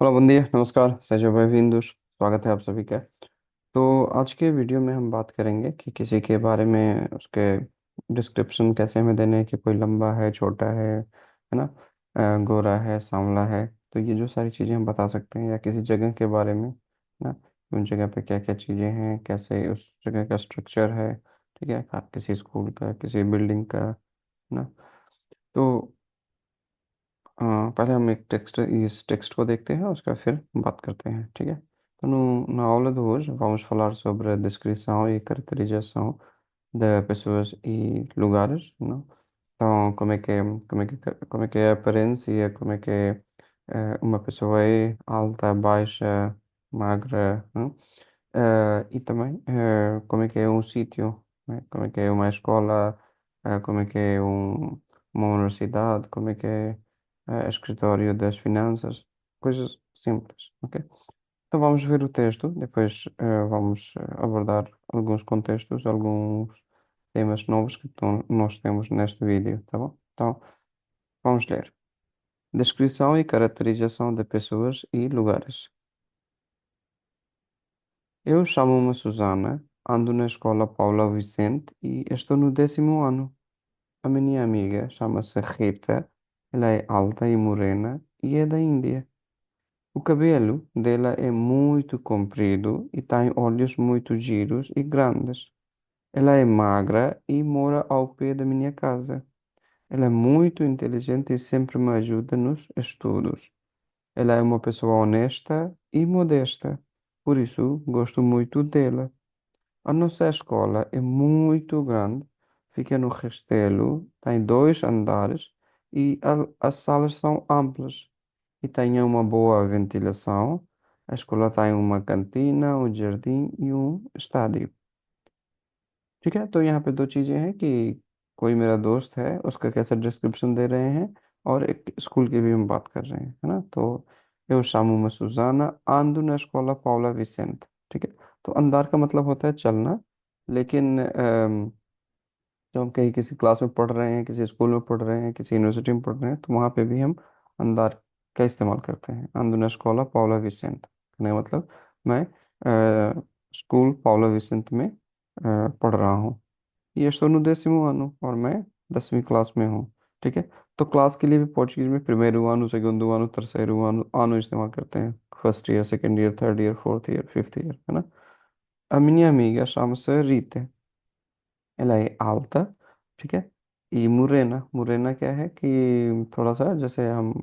Hello बंदी नमस्कार सजय भाई बिंदु स्वागत है आप सभी का। तो आज के वीडियो में हम बात करेंगे कि किसी के बारे में उसके डिस्क्रिप्शन कैसे हमें देने हैं कि कोई लंबा है छोटा है ना, गोरा है सांवला है। तो ये जो सारी चीज़ें हम बता सकते हैं या किसी जगह के बारे में ना, उन जगह पे क्या क्या चीज़ें हैं, कैसे उस जगह का स्ट्रक्चर है। ठीक है, किसी स्कूल का किसी बिल्डिंग का ना। तो पहले हम एक टेक्स्ट इस टेक्स्ट को देखते हैं, उसका फिर बात करते हैं। ठीक है, तो na aula de hoje vamos falar sobre a descrição e caracterização de pessoas e lugares, não? Então, como é que é a aparência, como é que uma pessoa é alta, baixa, magra, não? E também como é que é um sítio, né? Como é que é uma escola, como é que é uma universidade, como é que é escritório das finanças, coisas simples, ok? Então vamos ver o texto, depois vamos abordar alguns contextos, alguns temas novos que nós temos neste vídeo, tá bom? Então vamos ler. Descrição e caracterização de pessoas e lugares. Eu chamo-me Susana, ando na escola Paula Vicente e estou no 10º ano. A minha amiga chama-se Rita, ela é alta e morena e é da Índia. O cabelo dela é muito comprido e tem olhos muito giros e grandes. Ela é magra e mora ao pé da minha casa. Ela é muito inteligente e sempre me ajuda nos estudos. Ela é uma pessoa honesta e modesta, por isso gosto muito dela. A nossa escola é muito grande, fica no Restelo, tem 2 andares e as salas são amplas e tem uma boa ventilação. A escola tem uma cantina, um jardim e um estádio. ठीक है, तो यहाँ पे दो चीज़ें हैं कि कोई मेरा दोस्त है उसका कैसा डिस्क्रिप्शन दे रहे हैं और एक स्कूल की भी हम बात कर रहे हैं, है ना। तो eu chamo-me Susana, ando na escola Paula Vicente। ठीक है, तो अंदार का मतलब होता है चलना, लेकिन जब हम कहीं किसी क्लास में पढ़ रहे हैं, किसी स्कूल में पढ़ रहे हैं, किसी यूनिवर्सिटी में पढ़ रहे हैं, तो वहाँ पे भी हम अंदार का इस्तेमाल करते हैं। ando na escola Paula Vicente कहने का मतलब मैं स्कूल पाउला विसेंट में पढ़ रहा हूँ। ये estou no 10º ano और मैं 10वीं क्लास में हूँ। ठीक है, तो क्लास के लिए भी पोर्चुगीज में primeiro ano, segundo ano, terceiro ano इस्तेमाल करते हैं। First year, second year, third year, fourth year, fifth year, है ना। A minha amiga chama-se Rita, ela é alta, ठीक है। ये मुरैना, मुरैना क्या है कि थोड़ा सा जैसे हम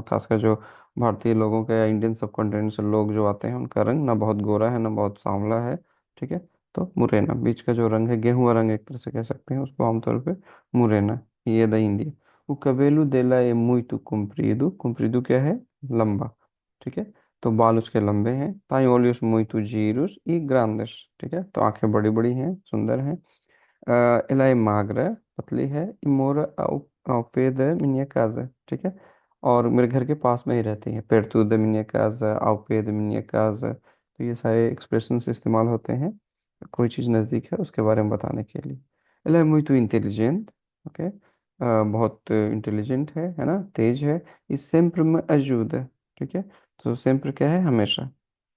खासकर जो भारतीय लोगों के या इंडियन सबकॉन्टिनेंट से लोग जो आते हैं उनका रंग ना बहुत गोरा है ना बहुत सांवला है। ठीक है, तो मुरैना बीच का जो रंग है, गेहुआ रंग एक तरह से कह सकते हैं उसको आमतौर पे मुरैना। ये the India. O cabelo dela é muito comprido, comprido क्या है, लंबा। ठीक है, तो बाल उसके लंबे हैं। ताई olhos muito giros e grandes। ठीक है, तो आंखें बड़ी बड़ी हैं, सुंदर हैं। ela é magra, पतली है, e mora ao pé da minha casa। ठीक है, और मेरे घर के पास में ही रहती है। perto da minha casa, ao pé da minha casa, तो ये सारे एक्सप्रेशंस इस्तेमाल होते हैं कोई चीज़ नज़दीक है उसके बारे में बताने के लिए। ela é muito inteligente, ओके, बहुत इंटेलिजेंट है ना, तेज है। e sempre me ajuda। ठीक है, तो sempre क्या है, हमेशा।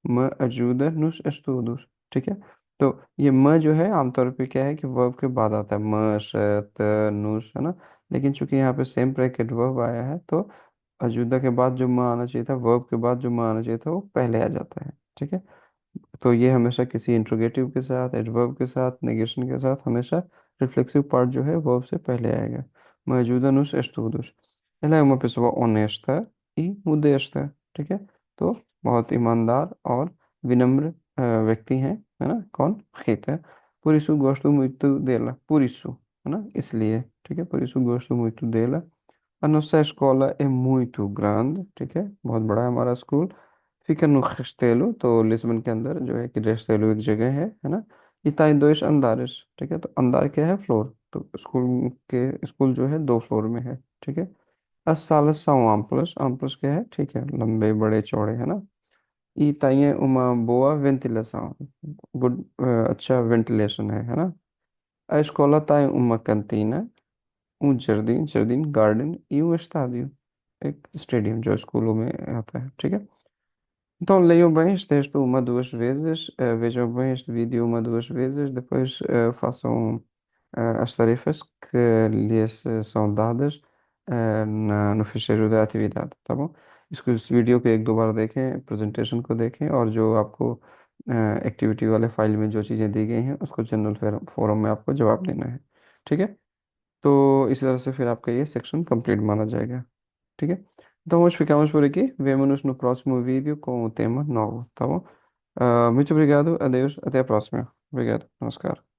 me ajuda nos estudos। ठीक है, तो ये म जो है आमतौर पे क्या है कि वर्ब के बाद आता है, म श त नुश, है ना। लेकिन चूंकि यहाँ पे सेम ब्रैकेट वर्ब आया है तो अजूदा के बाद जो म आना चाहिए था, वर्ब के बाद जो म आना चाहिए था वो पहले आ जाता है। ठीक है, तो ये हमेशा किसी इंट्रोगेटिव के साथ, एडवर्ब के साथ, नेगेशन के साथ हमेशा रिफ्लेक्सिव पार्ट जो है वर्ब से पहले आएगा। मौजूदा नुस estudos। ela é uma pessoa honesta e modesta। ठीक है, तो बहुत ईमानदार और विनम्र व्यक्ति हैं, है ना। कौन, खीत है। por isso gosto muito dela, por isso, है ना, इसलिए। ठीक है, por isso gosto muito dela। A nossa escola é muito grande। ठीक है, बहुत बड़ा है हमारा स्कूल। fica no Restelo, तो लिस्बन के अंदर जो है कि रेस्टेलो एक जगह है ना। e tem 2 andares। ठीक है, तो अंदार क्या है, फ्लोर। तो स्कूल जो है 2 फ्लोर में है। ठीक है, as salas são amplas, amplas क्या है, ठीक है, लंबे बड़े चौड़े, है ना। e tem uma boa ventilação, good, अच्छा वेंटिलेशन है ना। a escola tem uma cantina, jardim, garden e um estádio, एक स्टेडियम जो स्कूलों में आता है। ठीक है, Então leiam bem este texto uma, duas vezes, vejam bem este vídeo uma, duas vezes, depois façam as tarefas que lhes são dadas no ficheiro da atividade, tá बो? इसको इस वीडियो को एक दो बार देखें, प्रेजेंटेशन को देखें, और जो आपको एक्टिविटी वाले फाइल में जो चीज़ें दी गई हैं उसको जनरल फोरम में आपको जवाब देना है। ठीक है, तो इसी तरह से फिर आपका ये section complete माना जाएगा। ठीक é? Então hoje ficamos por aqui. Vemo-nos no próximo vídeo com um tema novo, tá bom? Muito obrigado, adeus, até a próxima. Obrigado, namaskar.